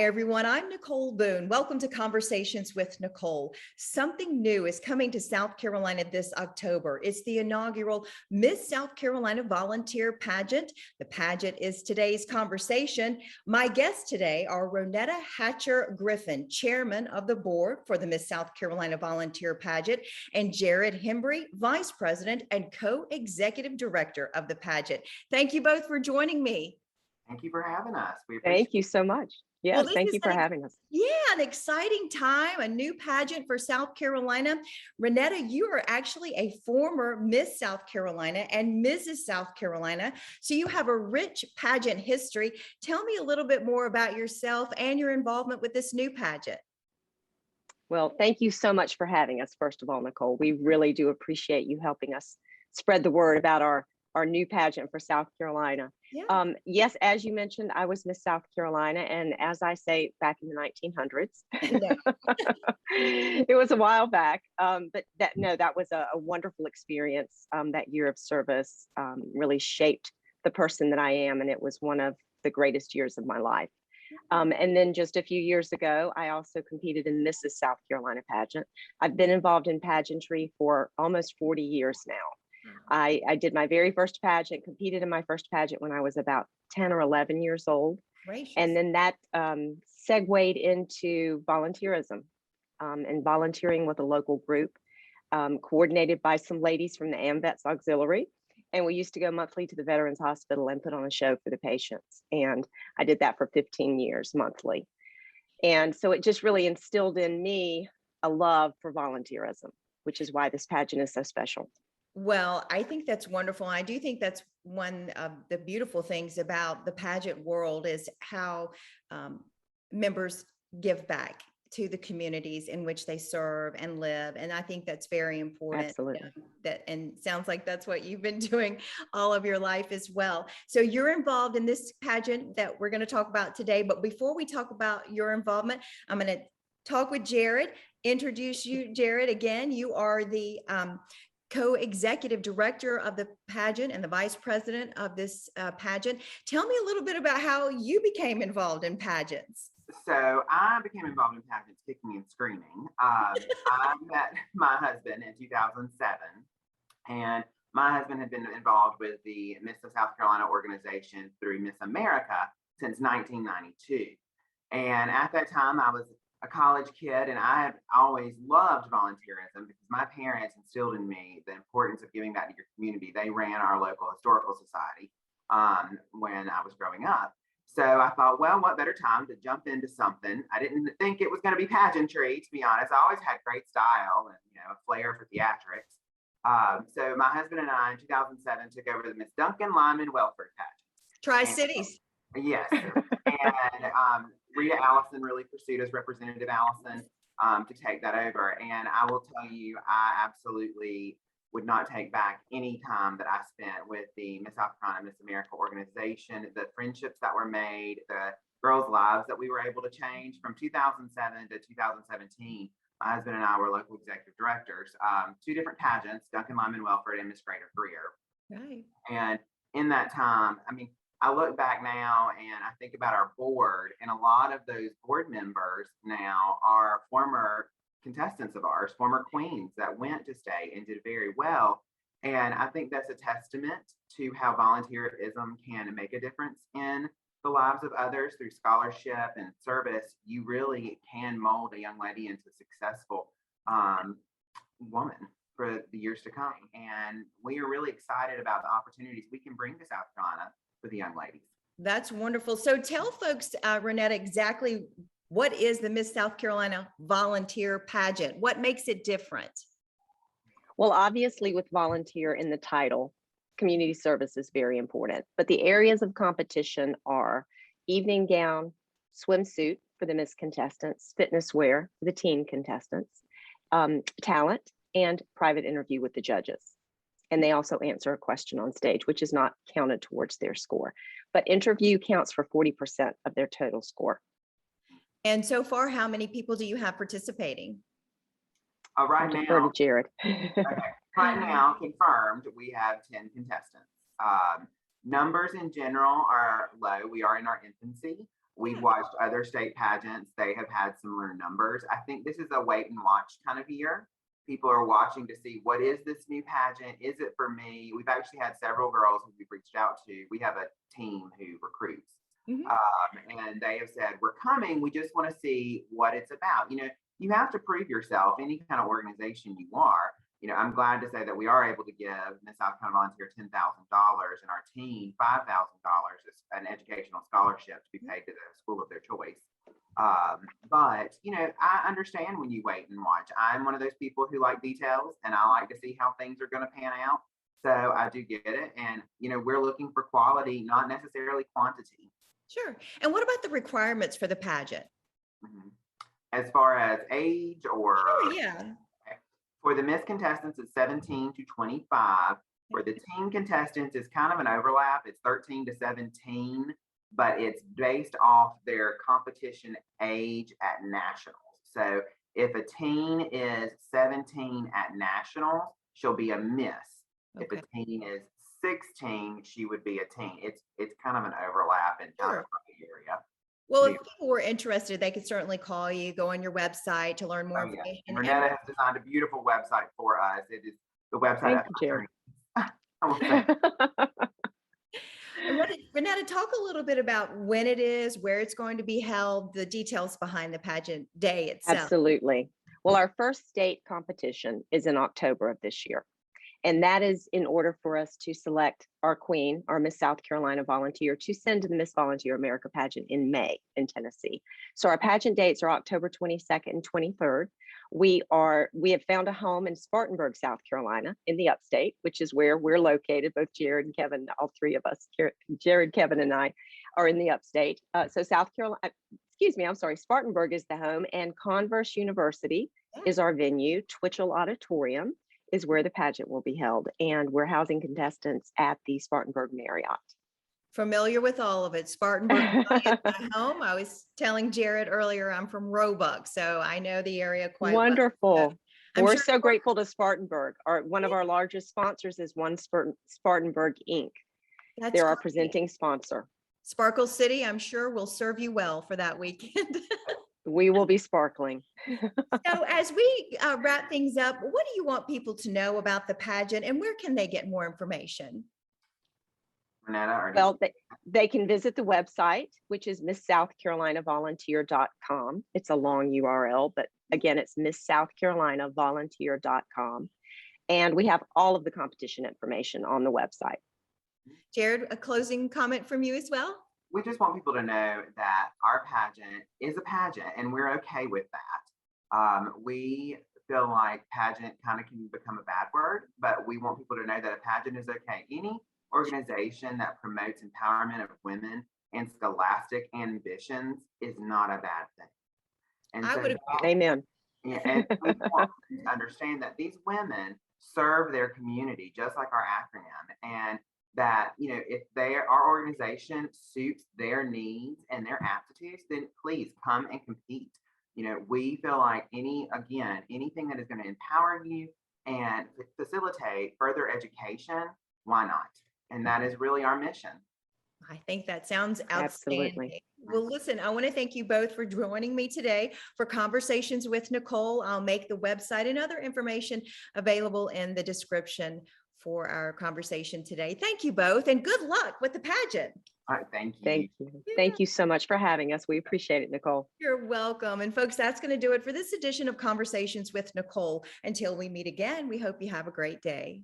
Hi, everyone. I'm Nicole Boone. Welcome to Conversations with Nicole. Something new is coming to South Carolina this October. It's the inaugural Miss South Carolina Volunteer Pageant. The pageant is today's conversation. My guests today are Ronetta Hatcher Griffin, chairman of the board for the Miss South Carolina Volunteer Pageant, and Jared Hembry, vice president and co-executive director of the pageant. Thank you both for joining me. Thank you for having us. We appreciate Thank you so much. Yes, Well, thank you for having us. Yeah, an exciting time, a new pageant for South Carolina. Ronetta, you are actually a former Miss South Carolina and Mrs. South Carolina, so you have a rich pageant history. Tell me a little bit more about yourself and your involvement with this new pageant. Well, thank you so much for having us, first of all, Nicole. We really do appreciate you helping us spread the word about our new pageant for South Carolina. Yeah. Yes, as you mentioned, I was Miss South Carolina, and as I say, back in the 1900s. It was a while back, but that was a wonderful experience. That year of service really shaped the person that I am, and it was one of the greatest years of my life. And then just a few years ago, I also competed in Mrs. South Carolina pageant. I've been involved in pageantry for almost 40 years now. I did my very first pageant, competed in my first pageant when I was about 10 or 11 years old. Gracious. And then that segued into volunteerism and volunteering with a local group, coordinated by some ladies from the AMVETS Auxiliary. And we used to go monthly to the Veterans Hospital and put on a show for the patients. And I did that for 15 years monthly. And so it just really instilled in me a love for volunteerism, which is why this pageant is so special. Well, I think that's wonderful. I do think that's one of the beautiful things about the pageant world is how members give back to the communities in which they serve and live. And I think that's very important. Absolutely. And sounds like that's what you've been doing all of your life as well. So you're involved in this pageant that we're going to talk about today. But before we talk about your involvement, I'm going to talk with Jared, introduce you, Jared. Again, you are the co-executive director of the pageant and the vice president of this pageant. Tell me a little bit about how you became involved in pageants. So I became involved in pageants kicking and screaming. I met my husband in 2007, and my husband had been involved with the Miss South Carolina organization through Miss America since 1992. And at that time, I was a college kid, and I have always loved volunteerism because my parents instilled in me the importance of giving back to your community. They ran our local historical society when I was growing up. So I thought, well, what better time to jump into something? I didn't think it was going to be pageantry, to be honest. I always had great style and a flair for theatrics. So my husband and I in 2007 took over the Miss Duncan Lyman Welfare Pageant. Tri-Cities. Yes. And Rita Allison really pursued as Representative Allison to take that over. And I will tell you, I absolutely would not take back any time that I spent with the Miss South Carolina Miss America organization, the friendships that were made, the girls' lives that we were able to change from 2007 to 2017. My husband and I were local executive directors, two different pageants, Duncan Lyman Welfare and Miss Greater Career. Right. And in that time, I look back now and I think about our board, and a lot of those board members now are former contestants of ours, former queens that went to state and did very well. And I think that's a testament to how volunteerism can make a difference in the lives of others through scholarship and service. You really can mold a young lady into a successful woman for the years to come. And we are really excited about the opportunities we can bring to South Carolina for the young ladies. That's wonderful. So tell folks, Ronetta, exactly what is the Miss South Carolina Volunteer Pageant? What makes it different? Well, obviously with volunteer in the title, community service is very important, but the areas of competition are evening gown, swimsuit for the Miss contestants, fitness wear for the teen contestants, talent, and private interview with the judges. And they also answer a question on stage, which is not counted towards their score. But interview counts for 40% of their total score. And so far, how many people do you have participating? Right now, Jared. Okay. Right now, confirmed, we have 10 contestants. Numbers in general are low. We are in our infancy. We've watched other state pageants. They have had similar numbers. I think this is a wait and watch kind of year. People are watching to see, what is this new pageant? Is it for me? We've actually had several girls who we've reached out to. We have a team who recruits. And they have said, we're coming. We just want to see what it's about. You have to prove yourself, any kind of organization you are. I'm glad to say that we are able to give Miss South Carolina Volunteer $10,000 and our team $5,000 as an educational scholarship to be paid to the school of their choice. But I understand when you wait and watch. I'm one of those people who like details, and I like to see how things are going to pan out. So I do get it. And, we're looking for quality, not necessarily quantity. Sure. And what about the requirements for the pageant? As far as age or? Sure, yeah. For the Miss Contestants, it's 17 to 25. For the Teen Contestants, it's kind of an overlap. It's 13 to 17, but it's based off their competition age at nationals. So if a teen is 17 at nationals, she'll be a miss. Okay. If a teen is 16, she would be a teen. It's kind of an overlap in kind of the area. Well, if people were interested, they could certainly call you, go on your website to learn more information. Yeah. Renetta has designed a beautiful website for us. It is the website. Renetta, talk a little bit about when it is, where it's going to be held, the details behind the pageant day itself. Absolutely. Well, our first state competition is in October of this year. And that is in order for us to select our queen, our Miss South Carolina Volunteer, to send to the Miss Volunteer America pageant in May in Tennessee. So our pageant dates are October 22nd and 23rd. We have found a home in Spartanburg, South Carolina, in the upstate, which is where we're located. Both Jared and Kevin, all three of us, Jared, Kevin, and I are in the upstate. So Spartanburg is the home, and Converse University is our venue. Twitchell Auditorium is where the pageant will be held, and we're housing contestants at the Spartanburg Marriott. Familiar with all of it. Spartanburg is my home. I was telling Jared earlier, I'm from Roebuck, so I know the area quite wonderful. Well. So we're so grateful to Spartanburg. One of our largest sponsors is Spartanburg Inc. They're our presenting sponsor. Sparkle City, I'm sure, will serve you well for that weekend. We will be sparkling. So as we wrap things up, what do you want people to know about the pageant, and where can they get more information? Well, they can visit the website, which is misssouthcarolinavolunteer.com. It's a long URL, but again, it's misssouthcarolinavolunteer.com. And we have all of the competition information on the website. Jared, a closing comment from you as well? We just want people to know that our pageant is a pageant, and we're okay with that. We feel like pageant kind of can become a bad word, but we want people to know that a pageant is okay. Any organization that promotes empowerment of women and scholastic ambitions is not a bad thing. And I would agree. Amen. Yeah, and we want to understand that these women serve their community just like our acronym, and that if our organization suits their needs and their aptitudes, then please come and compete. We feel like anything that is going to empower you and facilitate further education, why not? And that is really our mission. I think that sounds outstanding. Absolutely. Well, listen, I want to thank you both for joining me today for Conversations with Nicole. I'll make the website and other information available in the description for our conversation today. Thank you both, and good luck with the pageant. All right, thank you. Thank you. Yeah. Thank you so much for having us. We appreciate it, Nicole. You're welcome. And folks, that's going to do it for this edition of Conversations with Nicole. Until we meet again, we hope you have a great day.